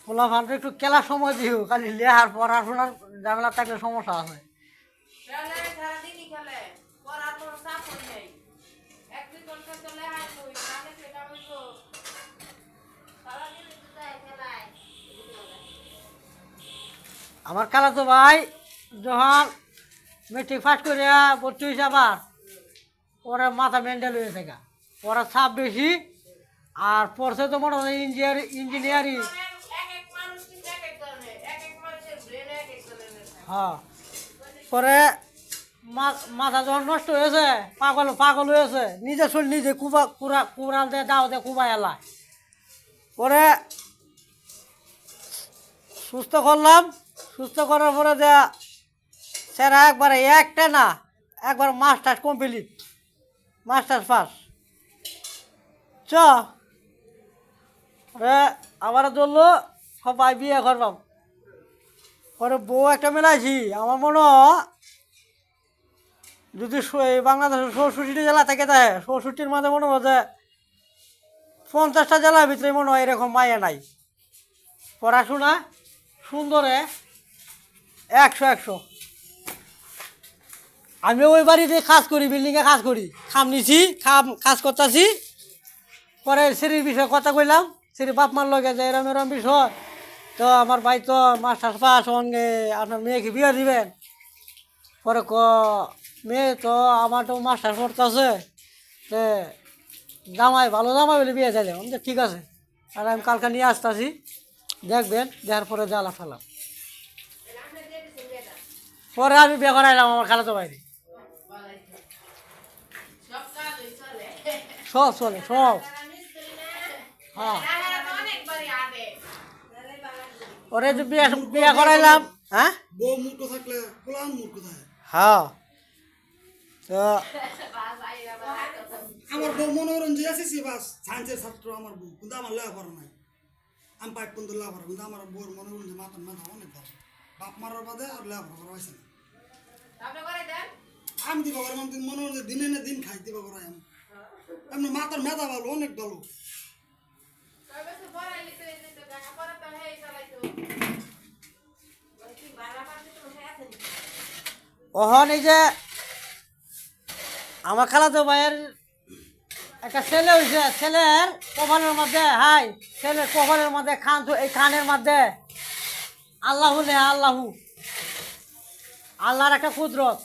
পোলা ভান্ডে একটু খেলার সময় দিও, খালি লেহার পড়াশোনার ঝামেলা থাকলে সমস্যা আছে। আমার খেলা তো ভাই যখন মেট্রিক পাস করিয়া ভর্তি হয়েছে, আবার ওরা মাথা মেন্টাল হয়ে থাকে, ওরা চাপ বেশি। আর পড়ছে তো মনে হয় ইঞ্জিনিয়ারিং। হ্যাঁ, পরে মাথা যখন নষ্ট হয়েছে, পাগল পাগল হয়েছে, নিজে শরীর নিজে কুড়াল দিয়ে দাও দিয়ে কুবাই এলায়। পরে সুস্থ করলাম, সুস্থ করার পরে যে সেরা একবারে একটা না, একবার মাস্টার্স কমপ্লিট, মাস্টার্স পাস। চ আবার ধরলো সবাই বিয়ে করবাম। পরে বউ একটা মেলাইছি, আমার মনে যদি বাংলাদেশের 64টি জেলা থেকে দেয়, 64টির মধ্যে মনে হয় যে 50টা জেলার ভিতরে মনে হয় এরকম মায়া নাই। পড়াশোনা সুন্দরে 100 আমি ওই বাড়িতে কাজ করি, বিল্ডিংয়ে কাজ করি, খাম নিছি, কাজ করতেছি। পরে সিঁড়ির বিষয়ে কথা কইলাম, সিঁড়ি বাপ মার লগে যে এরম এরম বিষয়, তো আমার ভাই তো মাস্টার্স পাস, সঙ্গে আপনার মেয়েকে বিয়ে দিবেন। পরে মেয়ে তো আমার তো মাস্টার পড়তেছে, জামাই ভালো জামাই বলে বিয়ে চাইলে আমি ঠিক আছে, আর আমি কালকে নিয়ে আসতেছি, দেখবেন, দেখার পরে জ্বালা ফেলাম। পরে আমি বিয়ে করাইলাম আমার খালাতো বাইরে। সব চলে সব। হ্যাঁ, ওরে যে বিয়ে করাইলাম। হ্যাঁ, বউ মুখ থাকলে পোলান মুখ থাকে। হ্যাঁ, তো আমার বউ মনোরঞ্জন আছে বাস সায়েন্সের ছাত্র, আমার বউ কিন্তু আমার লেখাপড়া নাই। আমি 5 পর্যন্ত লেখাপড়া, কিন্তু আমার বউর মনোরঞ্জন মাথা অনেক ভালো, বাপ মারার বাদে আর লেখাপড়া করা হয়েছে না। আমি দিব করাম, মনোরঞ্জন দিনে না দিন খাই দিব করাই। আমি এমনি মাথার মেধা ভালো, অনেক ভালো। ওহন এই যে আমার খালাতো ভাইয়ের একটা ছেলে হয়েছে, ছেলের কপালের মধ্যে, হাই ছেলের কপালের মধ্যে খান, তো এই খানের মধ্যে আল্লাহু নে আল্লাহু, আল্লাহর একটা কুদরত।